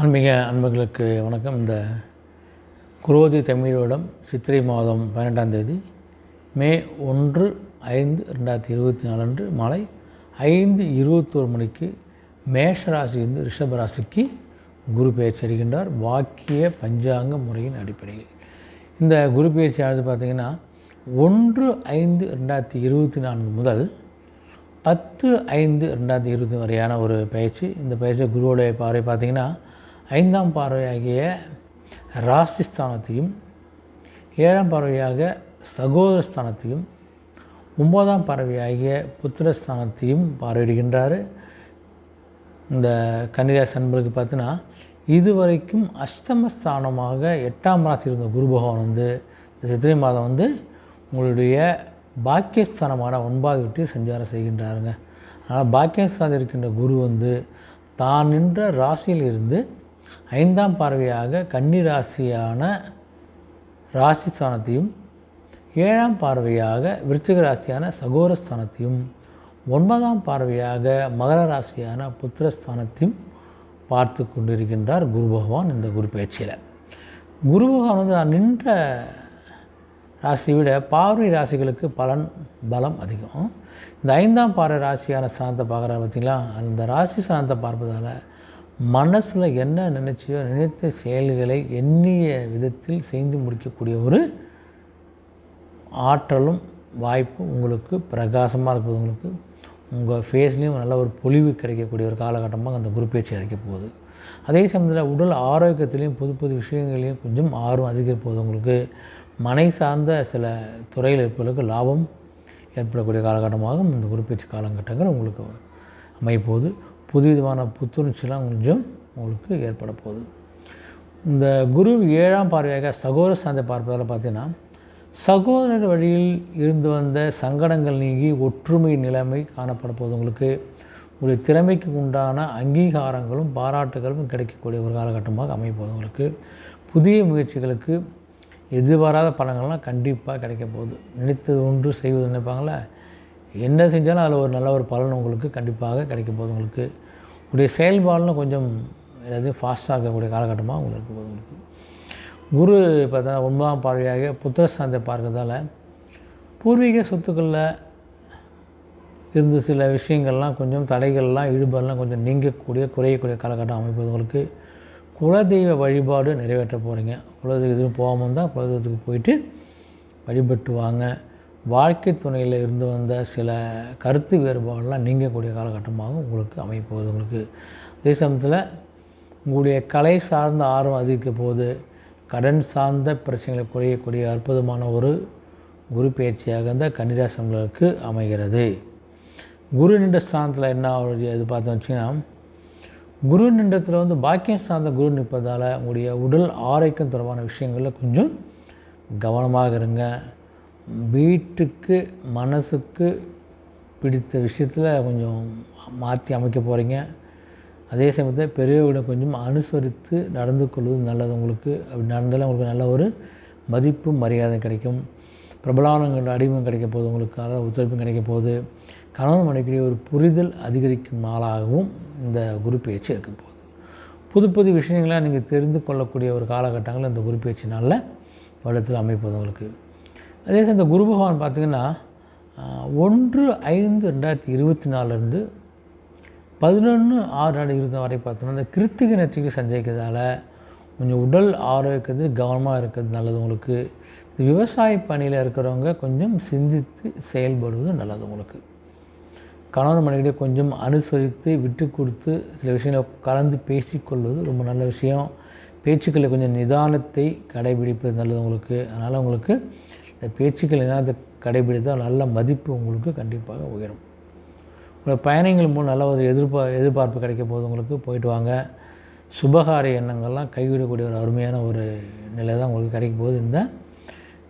ஆன்மீக அன்பர்களுக்கு வணக்கம். இந்த குரோதி தமிழ் வருடம் சித்திரை மாதம் 12ஆம் தேதி மே 1/5/2024 அன்று மாலை 5:21 மணிக்கு மேஷராசியிலிருந்து ரிஷபராசிக்கு குரு பெயர்ச்சி அடைகின்றார். வாக்கிய பஞ்சாங்க முறையின் அடிப்படையில் இந்த குரு பெயர்ச்சியானது பார்த்திங்கன்னா 1/5/2024 முதல் 10/5/2020 வரையான ஒரு பயிற்சி. இந்த பயிற்சி குருவோடைய பார்வை பார்த்திங்கன்னா 5ஆம் பார்வையாகிய ராசிஸ்தானத்தையும் 7ஆம் பார்வையாக சகோதரஸ்தானத்தையும் 9ஆம் பார்வையாகிய புத்திரஸ்தானத்தையும் பார்வையிடுகின்றார். இந்த கன்னிராசி அன்பர்களுக்கு பார்த்தீங்கன்னா இதுவரைக்கும் அஷ்டமஸ்தானமாக 8ஆம் ராசி இருந்த குரு பகவான் இந்த சித்திரை மாதம் உங்களுடைய பாக்கியஸ்தானமான 9வது வீட்டில் சஞ்சாரம் செய்கின்றாருங்க. ஆனால் பாக்கியஸ்தானம் இருக்கின்ற குரு தான் நின்ற ராசியில் இருந்து 5ஆம் பார்வையாக கன்னி ராசியான ராசிஸ்தானத்தையும் 7ஆம் பார்வையாக விருச்சிக ராசியான சகோதரஸ்தானத்தையும் 9ஆம் பார்வையாக மகர ராசியான புத்திரஸ்தானத்தையும் பார்த்து கொண்டிருக்கின்றார் குரு பகவான். இந்த குரு பயிற்சியில் குரு பகவான் நான் நின்ற ராசியை விட பார்வை ராசிகளுக்கு பலம் அதிகம். இந்த 5ஆம் பார்வை ராசியான ஸ்தானத்தை பார்க்குறாரு பார்த்திங்களா, அந்த ராசி ஸ்தானத்தை பார்ப்பதால் மனசில் என்ன நினைத்த செயல்களை எண்ணிய விதத்தில் செய்து முடிக்கக்கூடிய ஒரு ஆற்றலும் வாய்ப்பும் உங்களுக்கு பிரகாசமாக இருப்பது, உங்களுக்கு உங்கள் ஃபேஸ்லேயும் நல்ல ஒரு பொலிவு கிடைக்கக்கூடிய ஒரு காலகட்டமாக அந்த குரு பேச்சு அரைக்க போகுது. அதே சமயத்தில் உடல் ஆரோக்கியத்திலையும் புது விஷயங்களையும் கொஞ்சம் ஆர்வம் அதிகரிக்க போகுது. உங்களுக்கு மனை சார்ந்த சில துறையில் இருப்பவர்களுக்கு லாபம் ஏற்படக்கூடிய காலகட்டமாகவும் இந்த குரு பேச்சு காலகட்டங்கள் உங்களுக்கு அமைப்போகுது. புதுவிதமான புத்துணர்ச்சிலாம் உங்களுக்கு ஏற்பட போகுது. இந்த குரு 7ஆம் பார்வையாக சகோதர சார்ந்த பார்ப்பதால் பார்த்திங்கன்னா சகோதரர் வழியில் இருந்து வந்த சங்கடங்கள் நீங்கி ஒற்றுமை நிலைமை காணப்பட போகுது. உங்களுடைய திறமைக்கு உண்டான அங்கீகாரங்களும் பாராட்டுகளும் கிடைக்கக்கூடிய ஒரு காலகட்டமாக அமைப்போகுது. உங்களுக்கு புதிய முயற்சிகளுக்கு எதிர்பாராத பலன்கள்லாம் கண்டிப்பாக கிடைக்க போகுது. நினைத்தது ஒன்று செய்வது நினைப்பாங்களே, என்ன செஞ்சாலும் அதில் ஒரு நல்ல ஒரு பலன் உங்களுக்கு கண்டிப்பாக கிடைக்க போகுது. உங்களுக்கு உடைய செயல்பாடுலாம் கொஞ்சம் எல்லாத்தையும் ஃபாஸ்ட்டாக இருக்கக்கூடிய காலகட்டமாக உங்களுக்கு இருக்க போகுது. உங்களுக்கு குரு பார்த்தா 9ஆம் பார்வையாக புத்திரஸ்தானத்தை பார்க்கறதால பூர்வீக சொத்துக்களில் இருந்த சில விஷயங்கள்லாம் கொஞ்சம் தடைகள்லாம் ஈடுபாடெலாம் கொஞ்சம் நீங்கக்கூடிய குறையக்கூடிய காலகட்டம் அமைப்பது. உங்களுக்கு குலதெய்வ வழிபாடு நிறைவேற்ற போகிறீங்க. குலதெய்வத்துக்கு போகாமல் இருந்தால் குலதெய்வத்துக்கு போயிட்டு வழிபட்டு வாங்க. வாழ்க்கை துணையில் இருந்து வந்த சில கருத்து வேறுபாடெலாம் நீங்கக்கூடிய காலகட்டமாக உங்களுக்கு அமைப்போகுது. உங்களுக்கு அதே சமயத்தில் உங்களுடைய கலை சார்ந்த ஆர்வம் அதிகரிக்க போது கடன் சார்ந்த பிரச்சனைகளை குறையக்கூடிய அற்புதமான ஒரு குரு பயிற்சியாக இந்த கன்னிராசிகளுக்கு அமைகிறது. குரு நின்ற ஸ்தானத்தில் என்ன இது பார்த்தோம் வச்சிங்கன்னா, குரு நின்றத்தில் பாக்கியம் சார்ந்த குரு நிற்பதால் உங்களுடைய உடல் ஆரோக்கியம் தொடர்பான விஷயங்களில் கொஞ்சம் கவனமாக இருங்க. வீட்டுக்கு மனசுக்கு பிடித்த விஷயத்தில் கொஞ்சம் மாற்றி அமைக்க போகிறீங்க. அதே சமயத்தில் பெரியவர்களை கொஞ்சம் அனுசரித்து நடந்து கொள்வது நல்லது. உங்களுக்கு அப்படி நடந்தாலும் உங்களுக்கு நல்ல ஒரு மதிப்பு மரியாதை கிடைக்கும். பிரபலானங்கள் அடிமை கிடைக்க போகுது. உங்களுக்கு அதாவது ஒத்துழைப்பும் கிடைக்க போகுது. கணவன் மனைவிக்கிடையே ஒரு புரிதல் அதிகரிக்கும் நாளாகவும் இந்த குரு பயிற்சி இருக்க போகுது. புது விஷயங்களாக நீங்கள் தெரிந்து கொள்ளக்கூடிய ஒரு காலகட்டங்கள் இந்த குரு பயிற்சி நல்ல வருடத்தில் அமைப்பது உங்களுக்கு. அதே இந்த குரு பகவான் பார்த்திங்கன்னா 1/5/2024 11/6/20 வரை பார்த்தோன்னா இந்த கிருத்திகை நட்சத்திரம் சஞ்சரிக்கிறதால கொஞ்சம் உடல் ஆரோக்கியத்துக்கு கவனமாக இருக்கிறது நல்லது. உங்களுக்கு இந்த விவசாய பணியில் இருக்கிறவங்க கொஞ்சம் சிந்தித்து செயல்படுவது நல்லது. உங்களுக்கு கணவன் மனைவிடையே கொஞ்சம் அனுசரித்து விட்டு கொடுத்து சில விஷயங்களை கலந்து பேசிக்கொள்வது ரொம்ப நல்ல விஷயம். பேச்சுக்களில் கொஞ்சம் நிதானத்தை கடைபிடிப்பது நல்லது உங்களுக்கு. அதனால் உங்களுக்கு இந்த பேச்சுக்கள் நிதானத்தை கடைபிடித்தால் நல்ல மதிப்பு உங்களுக்கு கண்டிப்பாக உயரும். உங்கள் பயணங்கள் மூலம் நல்ல ஒரு எதிர்பார்ப்பு கிடைக்க போது உங்களுக்கு. போயிட்டு வாங்க. சுபகாரிய எண்ணங்கள்லாம் கைவிடக்கூடிய ஒரு அருமையான ஒரு நிலை தான் உங்களுக்கு கிடைக்க போகுது இந்த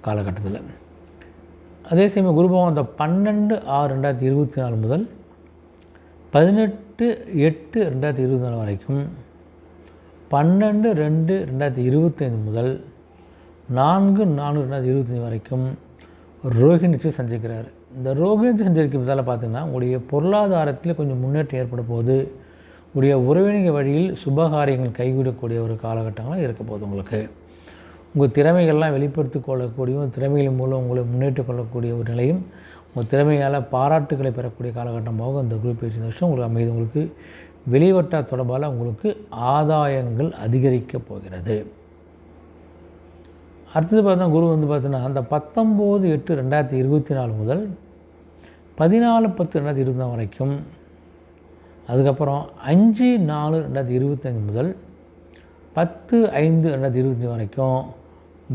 காலகட்டத்தில். அதே சமயம் குரு பகவான் அந்த 12/6/2024 முதல் 18/8/2024 வரைக்கும் 12/2/2025 முதல் 4/4/2025 வரைக்கும் ரோஹிணி சஞ்சரிக்கிறார். இந்த ரோகிணி சஞ்சரிக்கிறதால பார்த்திங்கன்னா உங்களுடைய பொருளாதாரத்தில் கொஞ்சம் முன்னேற்றம் ஏற்பட போகுது. உடைய உறவினர் வழியில் சுபகாரியங்கள் கைகூடக்கூடிய ஒரு காலகட்டங்களாக இருக்க போகுது உங்களுக்கு. உங்கள் திறமைகள்லாம் வெளிப்படுத்தி கொள்ளக்கூடிய திறமைகள் மூலம் உங்களை முன்னேற்றிக் கொள்ளக்கூடிய ஒரு நிலையும் உங்கள் திறமையால் பாராட்டுகளை பெறக்கூடிய காலகட்டமாக இந்த குரு பேச்சு வருஷம் உங்களுக்கு அமைது. உங்களுக்கு வெளிவட்ட தொடர்பால் உங்களுக்கு ஆதாயங்கள் அதிகரிக்கப் போகிறது. அடுத்தது பார்த்தீங்கன்னா குரு பார்த்தீங்கன்னா அந்த 19/8/2024 முதல் 14/10/2024 வரைக்கும், அதுக்கப்புறம் 5/4/2025 முதல் 10/5/2025 வரைக்கும்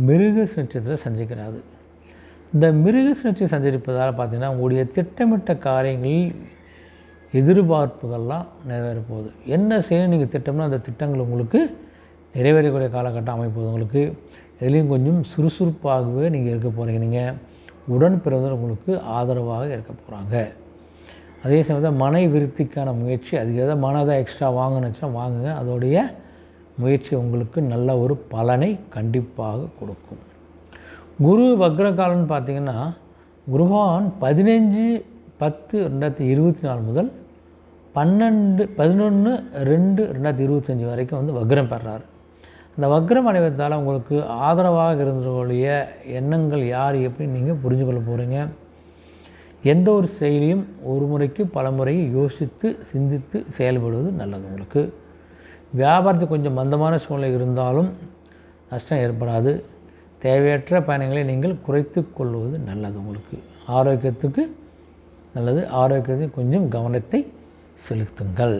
மிருகஸ் நட்சத்திரத்தை சஞ்சரிக்கிறாரு. இந்த மிருகஸ் நட்சத்திரம் சஞ்சரிப்பதால் பார்த்திங்கன்னா உங்களுடைய திட்டமிட்ட காரியங்களில் எதிர்பார்ப்புகள்லாம் நிறைவேற போகுது. என்ன செய்யணும் நீங்கள் திட்டம்னா அந்த திட்டங்கள் உங்களுக்கு நிறைவேறக்கூடிய காலகட்டம் அமைப்போது. உங்களுக்கு எதுலேயும் கொஞ்சம் சுறுசுறுப்பாகவே நீங்கள் இருக்க போகிறீங்க. நீங்கள் உடன் பிறந்தவர் உங்களுக்கு ஆதரவாக இருக்க போகிறாங்க. அதே சமயத்தில் மனை விருத்திக்கான முயற்சி அதிக மனதை எக்ஸ்ட்ரா வாங்கினுச்சுன்னா வாங்குங்க. அதோடைய முயற்சி உங்களுக்கு நல்ல ஒரு பலனை கண்டிப்பாக கொடுக்கும். குரு வக்ரகாலம்னு பார்த்திங்கன்னா குருவான் 15/10/2024 முதல் 11/2/2025 வரைக்கும் வக்ரம் பெறாரு. இந்த வக்ரம் அடைவதால் உங்களுக்கு ஆதரவாக இருந்தவர்களுடைய எண்ணங்கள் யார் எப்படி நீங்கள் புரிஞ்சு கொள்ள போகிறீங்க. எந்த ஒரு செயலியும் ஒரு முறைக்கு பல முறை யோசித்து சிந்தித்து செயல்படுவது நல்லது. உங்களுக்கு வியாபாரத்துக்கு கொஞ்சம் மந்தமான சூழ்நிலை இருந்தாலும் நஷ்டம் ஏற்படாது. தேவையற்ற பயணங்களை நீங்கள் குறைத்து கொள்வது நல்லது. உங்களுக்கு ஆரோக்கியத்துக்கு நல்லது. ஆரோக்கியத்தை கொஞ்சம் கவனத்தை செலுத்துங்கள்.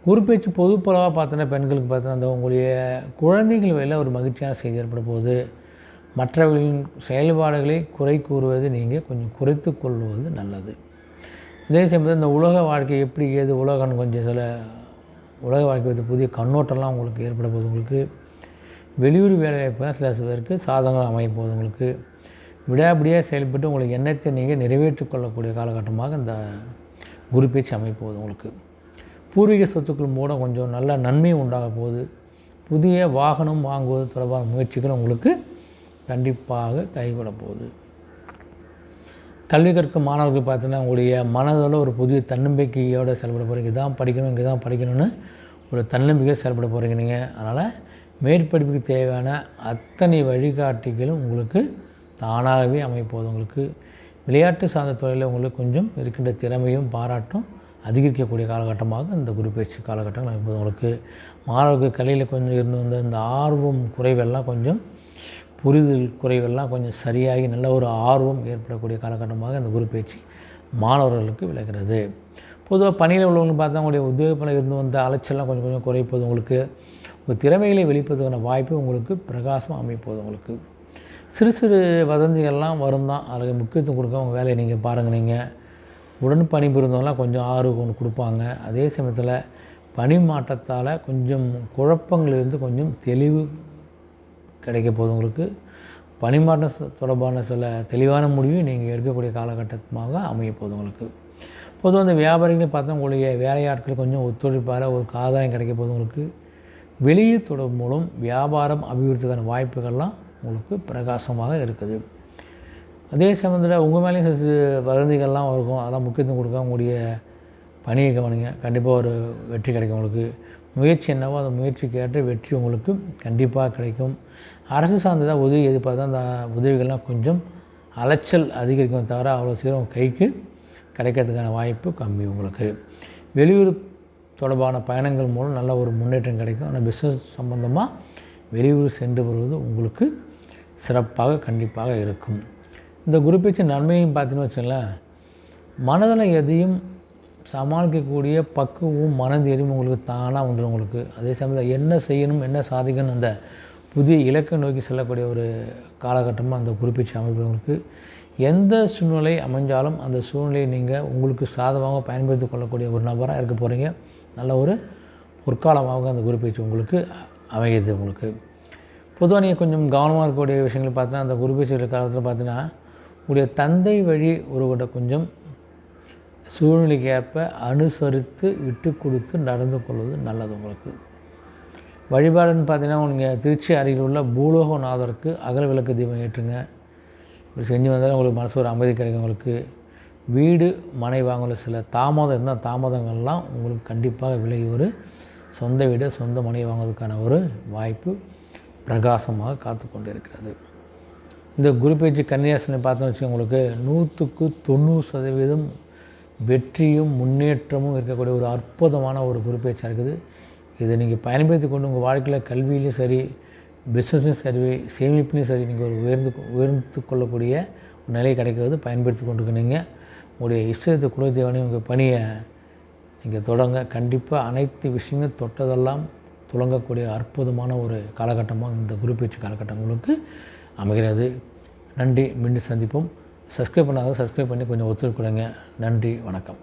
குரு பேச்சு பொதுப்பொதுவாக பார்த்தோன்னா பெண்களுக்கு பார்த்தோன்னா அந்த உங்களுடைய குழந்தைகள் வழியில் ஒரு மகிழ்ச்சியான செய்தி ஏற்பட போது மற்றவர்களின் செயல்பாடுகளை குறை கூறுவது நீங்கள் கொஞ்சம் குறைத்து கொள்வது நல்லது. அதே சமயத்தில் இந்த உலக வாழ்க்கை எப்படி ஏது உலகம் கொஞ்சம் சில உலக வாழ்க்கை பற்றி புதிய கண்ணோட்டம்லாம் உங்களுக்கு ஏற்பட போகுது. உங்களுக்கு வெளியூர் வேலைவாய்ப்புலாம் சில பேருக்கு சாதகங்கள் அமையும் போது உங்களுக்கு விடாபடியாக செயல்பட்டு உங்களுக்கு எண்ணத்தை நீங்கள் நிறைவேற்றி கொள்ளக்கூடிய காலகட்டமாக இந்த குரு பேச்சு அமைப்போகுது. உங்களுக்கு பூர்வீக சொத்துக்கள் மூலம் கொஞ்சம் நல்ல நன்மை உண்டாக போகுது. புதிய வாகனம் வாங்குவது தொடர்பான முயற்சிகள் உங்களுக்கு கண்டிப்பாக கைகூட போகுது. கல்வி கற்கும் மாணவர்கள் பார்த்தீங்கன்னா உங்களுடைய மனதோட ஒரு புதிய தன்னம்பிக்கையோடு செயல்பட போகிறீங்க. இதான் படிக்கணும் இங்கே தான் படிக்கணும்னு ஒரு தன்னம்பிக்கையை செயல்பட போகிறீங்க நீங்கள். அதனால் மேற்படிப்புக்கு தேவையான அத்தனை வழிகாட்டிகளும் உங்களுக்கு தானாகவே அமைப்போது. உங்களுக்கு விளையாட்டு சார்ந்த துறையில் உங்களுக்கு கொஞ்சம் இருக்கின்ற திறமையும் பாராட்டும் அதிகரிக்கக்கூடிய காலகட்டமாக இந்த குரு பயிற்சி காலகட்டங்கள் அமைப்போது. உங்களுக்கு மாணவர்கள் கலையில் கொஞ்சம் இருந்து வந்த இந்த ஆர்வம் குறைவெல்லாம் கொஞ்சம் புரிதல் குறைவெல்லாம் கொஞ்சம் சரியாகி நல்ல ஒரு ஆர்வம் ஏற்படக்கூடிய காலகட்டமாக இந்த குரு பயிற்சி மாணவர்களுக்கு விளக்கிறது. பொதுவாக பணியில் உள்ளவங்க பார்த்தா உங்களுடைய உத்தியோக பணியில் இருந்து வந்த அலைச்சல்லாம் கொஞ்சம் கொஞ்சம் குறைப்போது. உங்களுக்கு உங்கள் திறமைகளை வெளிப்படுத்துக்கான வாய்ப்பு உங்களுக்கு பிரகாசம் அமைப்போது. உங்களுக்கு சிறு சிறு வதந்திகள்லாம் வரும் தான், அதில் முக்கியத்துவம் கொடுக்க உங்கள் வேலையை நீங்கள் பாருங்கள். நீங்கள் உடன் பணிபுரிந்தவங்களாம் கொஞ்சம் ஆர்வம் கொடுப்பாங்க. அதே சமயத்தில் பணி மாற்றத்தால் கொஞ்சம் குழப்பங்களிலிருந்து கொஞ்சம் தெளிவு கிடைக்க போகுது. உங்களுக்கு பணிமாற்றம் தொடர்பான சில தெளிவான முடிவு நீங்கள் எடுக்கக்கூடிய காலகட்டமாக அமைய போகுது. உங்களுக்கு பொதுவாக அந்த வியாபாரிகள் பார்த்தா உங்களுடைய வேலையாட்கள் கொஞ்சம் ஒத்துழைப்பால் ஒரு ஆதாயம் கிடைக்க போகுது. உங்களுக்கு வெளியே தொடர்பு மூலம் வியாபாரம் அபிவிருத்திக்கான வாய்ப்புகள்லாம் உங்களுக்கு பிரகாசமாக இருக்குது. அதே சமயத்தில் உங்கள் மேலேயும் சில வதந்திகள்லாம் இருக்கும், அதெல்லாம் முக்கியத்துவம் கொடுக்க உங்களுடைய பணியை கவனிங்க. கண்டிப்பாக ஒரு வெற்றி கிடைக்கும். உங்களுக்கு முயற்சி என்னவோ அந்த முயற்சிக்கு ஏற்ற வெற்றி உங்களுக்கு கண்டிப்பாக கிடைக்கும். அரசு சார்ந்ததாக உதவி எதிர்பார்த்தா அந்த உதவிகள்லாம் கொஞ்சம் அலைச்சல் அதிகரிக்கும் தவிர அவ்வளோ சீக்கிரம் கைக்கு கிடைக்கிறதுக்கான வாய்ப்பு கம்மி. உங்களுக்கு வெளியூர் தொடர்பான பயணங்கள் மூலம் நல்ல ஒரு முன்னேற்றம் கிடைக்கும். ஆனால் பிஸ்னஸ் சம்பந்தமாக வெளியூர் சென்று வருவது உங்களுக்கு சிறப்பாக கண்டிப்பாக இருக்கும். இந்த குரு பேச்சு நன்மையும் பார்த்தீங்கன்னு வச்சுங்களேன், மனதில் எதையும் சமாளிக்கக்கூடிய பக்குவம் மனதைரியும் உங்களுக்கு தானாக வந்துடும். உங்களுக்கு அதே சமயத்தில் என்ன செய்யணும் என்ன சாதிக்கணும் அந்த புதிய இலக்கை நோக்கி செல்லக்கூடிய ஒரு காலகட்டமாக அந்த குரு பேச்சு அமைப்பவங்களுக்கு எந்த சூழ்நிலை அமைஞ்சாலும் அந்த சூழ்நிலையை நீங்கள் உங்களுக்கு சாதகமாக பயன்படுத்தி கொள்ளக்கூடிய ஒரு நபராக இருக்க போகிறீங்க. நல்ல ஒரு பொற்காலமாக அந்த குரு பேச்சு உங்களுக்கு அமைகிறது. உங்களுக்கு பொதுவாக நீங்கள் கொஞ்சம் கவனமாக இருக்கக்கூடிய விஷயங்கள் பார்த்தீங்கன்னா அந்த குரு பேச்சு காலத்தில் பார்த்தீங்கன்னா உங்களுடைய தந்தை வழி ஒருவர்கிட்ட கொஞ்சம் சூழ்நிலைக்கு ஏற்ப அனுசரித்து விட்டு கொடுத்து நடந்து கொள்வது நல்லது. உங்களுக்கு வழிபாடுன்னு பார்த்தீங்கன்னா நீங்கள் திருச்சி அருகில் உள்ள பூலோகநாதருக்கு அகல் விளக்கு தீபம் ஏற்றுங்க. இப்படி செஞ்சு வந்தாலும் உங்களுக்கு மனசு ஒரு அமைதி கிடைக்கும். உங்களுக்கு வீடு மனை வாங்கல சில தாமதம் இருந்தால் தாமதங்கள்லாம் உங்களுக்கு கண்டிப்பாக விலகி ஒரு சொந்த வீடு சொந்த மனை வாங்குவதற்கான ஒரு வாய்ப்பு பிரகாசமாக காத்து கொண்டு இருக்கிறது. இந்த குரு பேச்சு கன்னிராசினை பார்த்தோன்னு வச்சு உங்களுக்கு 100க்கு 90% வெற்றியும் முன்னேற்றமும் இருக்கக்கூடிய ஒரு அற்புதமான ஒரு குரு பேச்சாக இருக்குது. இதை நீங்கள் பயன்படுத்தி கொண்டு உங்கள் வாழ்க்கையில் கல்வியிலையும் சரி, பிஸ்னஸ்லையும் சரி, சேமிப்புலையும் சரி நீங்கள் ஒரு உயர்ந்து கொள்ளக்கூடிய ஒரு நிலை கிடைக்கிறது பயன்படுத்தி கொண்டிருக்கீங்க. உங்களுடைய இஷ்டத்தை குலதெய்வனையும் உங்கள் பணியை நீங்கள் தொடங்க. கண்டிப்பாக அனைத்து விஷயங்களும் தொட்டதெல்லாம் துலங்கக்கூடிய அற்புதமான ஒரு காலகட்டமாக இந்த குரு பேச்சு காலகட்டம் உங்களுக்கு அமைகிறது. நன்றி. மீண்டும் சந்திப்போம். சப்ஸ்கிரைப் பண்ணாத சப்ஸ்கிரைப் பண்ணி கொஞ்சம் ஒத்துழைப்பு கொடுங்க. நன்றி. வணக்கம்.